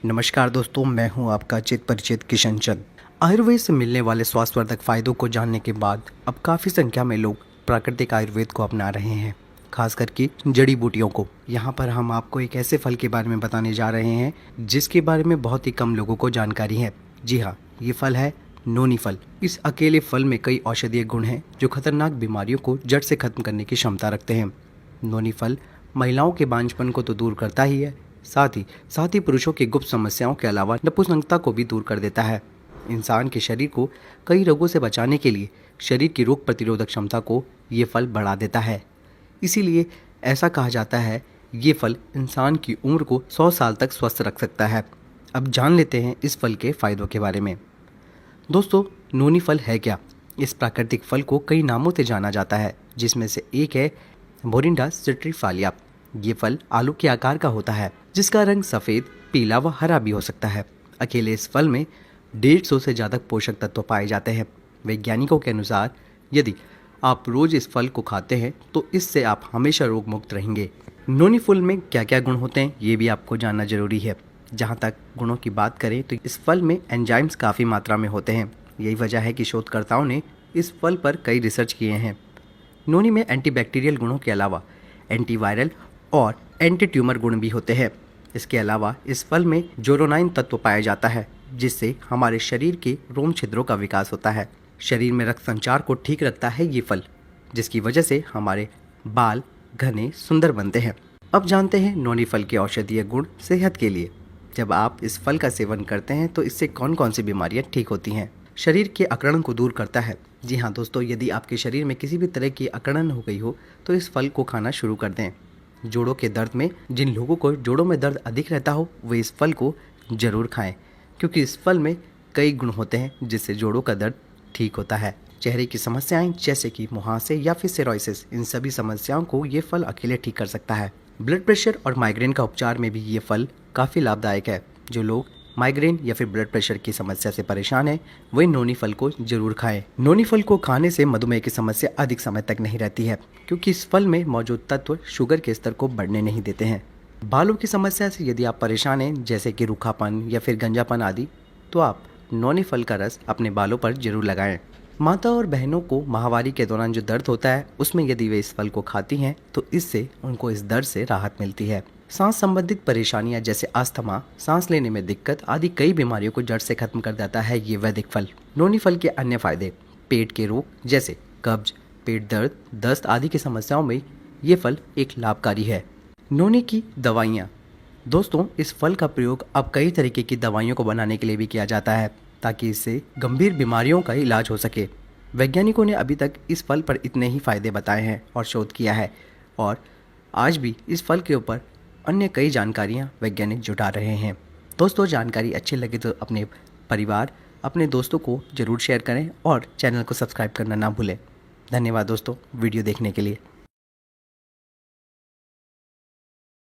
नमस्कार दोस्तों, मैं हूं आपका चित परिचित किशन चंद। आयुर्वेद से मिलने वाले स्वास्थ्यवर्धक फायदों को जानने के बाद अब काफ़ी संख्या में लोग प्राकृतिक आयुर्वेद को अपना रहे हैं, खास करके जड़ी बूटियों को। यहाँ पर हम आपको एक ऐसे फल के बारे में बताने जा रहे हैं जिसके बारे में बहुत ही कम लोगों को जानकारी है। जी हाँ, ये फल है नोनी फल। इस अकेले फल में कई औषधीय गुण हैं जो खतरनाक बीमारियों को जड़ से खत्म करने की क्षमता रखते हैं। नोनी फल महिलाओं के बांझपन को तो दूर करता ही है, साथ ही पुरुषों की गुप्त समस्याओं के अलावा नपुंसकता को भी दूर कर देता है। इंसान के शरीर को कई रोगों से बचाने के लिए शरीर की रोग प्रतिरोधक क्षमता को ये फल बढ़ा देता है। इसीलिए ऐसा कहा जाता है ये फल इंसान की उम्र को 100 साल तक स्वस्थ रख सकता है। अब जान लेते हैं इस फल के फायदों के बारे में। दोस्तों, नोनी फल है क्या? इस प्राकृतिक फल को कई नामों से जाना जाता है, जिसमें से एक है मोरिंडा सिट्रीफालिया। ये फल आलू के आकार का होता है, जिसका रंग सफ़ेद, पीला व हरा भी हो सकता है। अकेले इस फल में 150 से ज़्यादा पोषक तत्व पाए जाते हैं। वैज्ञानिकों के अनुसार यदि आप रोज इस फल को खाते हैं तो इससे आप हमेशा रोग मुक्त रहेंगे। नोनी फल में क्या क्या गुण होते हैं ये भी आपको जानना जरूरी है। जहाँ तक गुणों की बात करें तो इस फल में एंजाइम्स काफ़ी मात्रा में होते हैं। यही वजह है कि शोधकर्ताओं ने इस फल पर कई रिसर्च किए हैं। नोनी में एंटीबैक्टीरियल गुणों के अलावा एंटीवायरल और एंटी ट्यूमर गुण भी होते हैं। इसके अलावा इस फल में जोरोनाइन तत्व पाया जाता है, जिससे हमारे शरीर के रोम छिद्रों का विकास होता है। शरीर में रक्त संचार को ठीक रखता है ये फल, जिसकी वजह से हमारे बाल घने सुंदर बनते हैं। अब जानते हैं नोनी फल के औषधीय गुण सेहत के लिए। जब आप इस फल का सेवन करते हैं तो इससे कौन कौन सी बीमारियां ठीक होती हैं? शरीर के अकड़न को दूर करता है। जी हाँ दोस्तों, यदि आपके शरीर में किसी भी तरह की अकड़न हो गई हो तो इस फल को खाना शुरू कर दें। जोड़ों के दर्द में जिन लोगों को जोड़ों में दर्द अधिक रहता हो वे इस फल को ज़रूर खाएं, क्योंकि इस फल में कई गुण होते हैं जिससे जोड़ों का दर्द ठीक होता है। चेहरे की समस्याएं जैसे कि मुहासे या फिर सेरोसिस, इन सभी समस्याओं को ये फल अकेले ठीक कर सकता है। ब्लड प्रेशर और माइग्रेन का उपचार में भी ये फल काफ़ी लाभदायक है। जो लोग माइग्रेन या फिर ब्लड प्रेशर की समस्या से परेशान है वे नोनी फल को जरूर खाएं। नोनी फल को खाने से मधुमेह की समस्या अधिक समय तक नहीं रहती है, क्योंकि इस फल में मौजूद तत्व शुगर के स्तर को बढ़ने नहीं देते हैं। बालों की समस्या से यदि आप परेशान हैं, जैसे कि रूखापन या फिर गंजापन आदि, तो आप नोनी फल का रस अपने बालों पर जरूर लगाएं। माता और बहनों को माहवारी के दौरान जो दर्द होता है उसमें यदि वे इस फल को खाती हैं तो इससे उनको इस दर्द से राहत मिलती है। सांस संबंधित परेशानियां जैसे अस्थमा, सांस लेने में दिक्कत आदि कई बीमारियों को जड़ से खत्म कर देता है ये वैदिक फल। नोनी फल के अन्य फायदे: पेट के रोग जैसे कब्ज, पेट दर्द, दस्त आदि की समस्याओं में ये फल एक लाभकारी है। नोनी की दवाइयाँ। दोस्तों, इस फल का प्रयोग अब कई तरीके की दवाइयों को बनाने के लिए भी किया जाता है, ताकि इससे गंभीर बीमारियों का इलाज हो सके। वैज्ञानिकों ने अभी तक इस फल पर इतने ही फायदे बताए हैं और शोध किया है, और आज भी इस फल के ऊपर अन्य कई जानकारियां वैज्ञानिक जुटा रहे हैं। दोस्तों, जानकारी अच्छी लगे तो अपने परिवार, अपने दोस्तों को ज़रूर शेयर करें और चैनल को सब्सक्राइब करना ना भूलें। धन्यवाद दोस्तों वीडियो देखने के लिए।